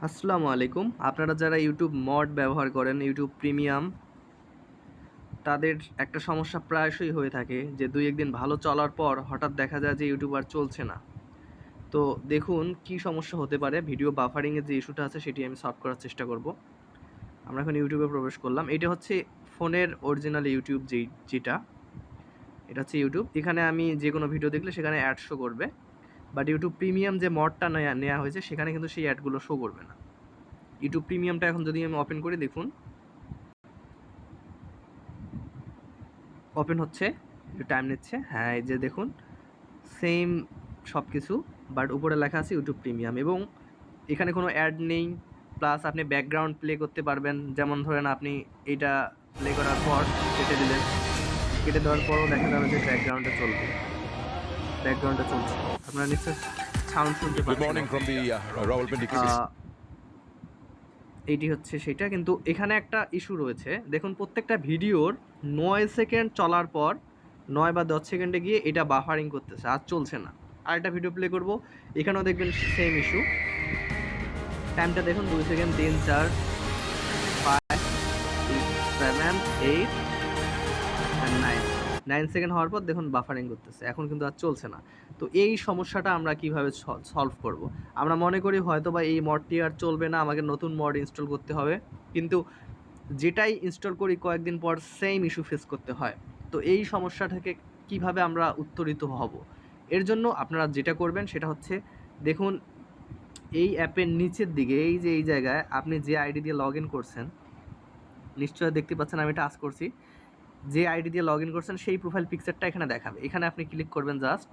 আসসালামু আলাইকুম। আপনারা যারা ইউটিউব মড ব্যবহার করেন, ইউটিউব প্রিমিয়াম, তাদের একটা সমস্যা প্রায়শই হয়ে থাকে যে ২-১ দিন ভালো চলার পর হঠাৎ দেখা যায় যে ইউটিউব আর চলছে না। তো দেখুন কি সমস্যা হতে পারে। ভিডিও বাফারিংয়ের যে ইস্যুটা আছে সেটি আমি সলভ করার চেষ্টা করব। আমরা এখন ইউটিউবে প্রবেশ করলাম। এটা হচ্ছে ফোনের অরিজিনাল ইউটিউব যেটা, এটা হচ্ছে ইউটিউব। এখানে আমি যে কোনো ভিডিও দেখলে সেখানে অ্যাড শো করবে, বাট ইউটিউব প্রিমিয়াম যে মডটা নেওয়া হয়েছে সেখানে কিন্তু সেই অ্যাডগুলো শো করবে না। ইউটিউব প্রিমিয়ামটা এখন যদি আমি ওপেন করি, দেখুন ওপেন হচ্ছে, একটু টাইম নিচ্ছে। হ্যাঁ, এই যে দেখুন সেম সব কিছু, বাট উপরে লেখা আছে ইউটিউব প্রিমিয়াম এবং এখানে কোনো অ্যাড নেই। প্লাস আপনি ব্যাকগ্রাউন্ড প্লে করতে পারবেন, যেমন ধরেন আপনি এইটা প্লে করার পর কেটে দিলেন, কেটে দেওয়ার পরও দেখা যাবে যে ব্যাকগ্রাউন্ডে চলবে, ব্যাকগ্রাউন্ডে চলছে। আপনারা নিশ্চয়ই সাউন্ড শুনতে পাচ্ছেন। এইটি হচ্ছে সেটা, কিন্তু এখানে একটা ইস্যু রয়েছে। দেখুন প্রত্যেকটা ভিডিওর 9 সেকেন্ড চলার পর 9 বা 10 সেকেন্ডে গিয়ে এটা বাফারিং করতেছে, আর চলছে না। আরেকটা ভিডিও প্লে করব, এখানেও দেখবেন সেম ইস্যু। টাইমটা দেখুন 2 সেকেন্ড, 3, 4, 5, 6, 7, 8 and 9 সেকেন্ড হওয়ার পর দেখুন বাফারিং করতেছে, এখন কিন্তু আর চলছে না। তো এই সমস্যাটা আমরা কিভাবে সলভ করব? আমরা মনে করি হয়তো বা এই মডটি আর চলবে না, আমাকে নতুন মড ইনস্টল করতে হবে, কিন্তু যেটাই ইনস্টল করি কয়েকদিন পর সেম ইস্যু ফেস করতে হয়। তো এই সমস্যা থেকে কিভাবে আমরা উত্তরিত হব? এর জন্য আপনারা যেটা করবেন সেটা হচ্ছে, দেখুন এই অ্যাপের নিচের দিকে এই যে এই জায়গায় আপনি যে আইডি দিয়ে লগ ইন করছেন, নিশ্চয়ই দেখতে পাচ্ছেন আমি টাচ করছি, যে আইডি দিয়ে লগ ইন করছেন সেই প্রোফাইল পিকচারটা এখানে দেখাবে। এখানে আপনি ক্লিক করবেন। জাস্ট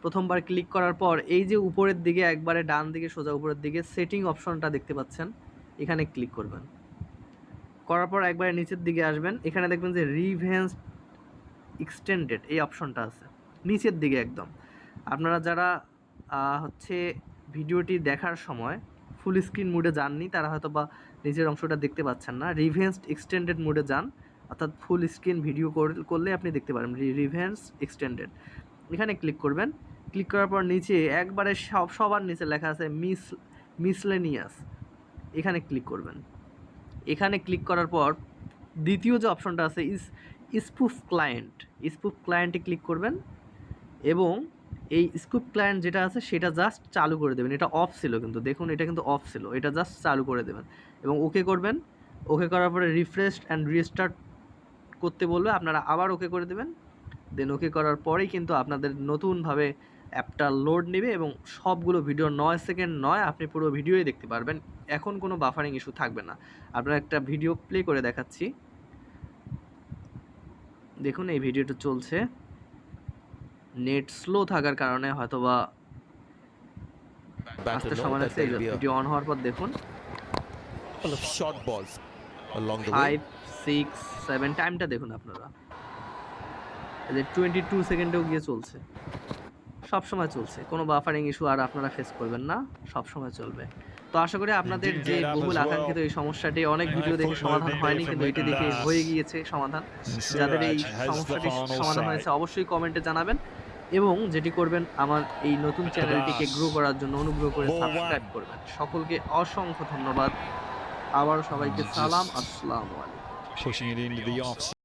প্রথমবার ক্লিক করার পর এই যে উপরের দিকে একবারে ডান দিকে সোজা উপরের দিকে সেটিং অপশনটা দেখতে পাচ্ছেন, এখানে ক্লিক করবেন। করার পর একবারে নিচের দিকে আসবেন, এখানে দেখবেন যে রিভেন্স এক্সটেন্ডেড এই অপশনটা আছে নিচের দিকে একদম। আপনারা যারা হচ্ছে ভিডিওটি দেখার সময় ফুল স্ক্রিন মোডে যাননি, তারা হয়তো বা নিচের অংশটা দেখতে পাচ্ছেন না। রিভেন্সড এক্সটেন্ডেড মোডে যান, অর্থাৎ ফুল স্ক্রিন ভিডিও করলে আপনি দেখতে পারেন রিভেন্স এক্সটেন্ডেড। এখানে ক্লিক করবেন। ক্লিক করার পর নিচে একবারে সবার নিচে লেখা আছে মিসলেনিয়াস, এখানে ক্লিক করবেন। এখানে ক্লিক করার পর দ্বিতীয় যে অপশনটা আছে স্পুফ ক্লায়েন্টে ক্লিক করবেন এবং এই স্কুপ ক্লায়েন্ট যেটা আছে সেটা জাস্ট চালু করে দেবেন। এটা অফ ছিল, কিন্তু দেখুন এটা কিন্তু অফ ছিল, এটা জাস্ট চালু করে দেবেন এবং ওকে করবেন। ওকে করার পরে রিফ্রেশ অ্যান্ড রিস্টার্ট করতে বলবে, আপনারা আবার ওকে করে দেবেন। দেন ওকে করার পরেই কিন্তু আপনাদের নতুনভাবে অ্যাপটা লোড নেবে এবং সবগুলো ভিডিও 9 সেকেন্ড নয়, আপনি পুরো ভিডিওই দেখতে পারবেন। এখন কোনো বাফারিং ইস্যু থাকবে না। আপনারা একটা ভিডিও প্লে করে দেখাচ্ছি, দেখুন এই ভিডিওটা চলছে। নেট স্লো থাকার কারণে হয়তোবা আসতে সময় লাগছে। ভিডিও অন হওয়ার পর দেখুন 5, 6, 7 টাইমটা দেখুন আপনারা, এই যে 22 সেকেন্ডেও গিয়ে চলছে, সব সময় চলছে। কোনো বাফারিং ইস্যু আর আপনারা ফেস করবেন না, সব সময় চলবে। তো আশা করি আপনাদের যে বহুল আকাঙ্ক্ষিত এই সমস্যাটি অনেক ভিডিও দেখে সমাধান হয়নি, কিন্তু এটি দেখে হয়ে গিয়েছে সমাধান। যাদের এই সমস্যাটি সমাধান হয়েছে অবশ্যই কমেন্টে জানাবেন এবং যেটি করবেন, আমার এই নতুন চ্যানেলটিকে গ্রো করার জন্য অনুগ্রহ করে সাবস্ক্রাইব করবেন। সকলকে অসংখ্য ধন্যবাদ। আবার সবাইকে সালাম, আসসালামু আলাইকুম।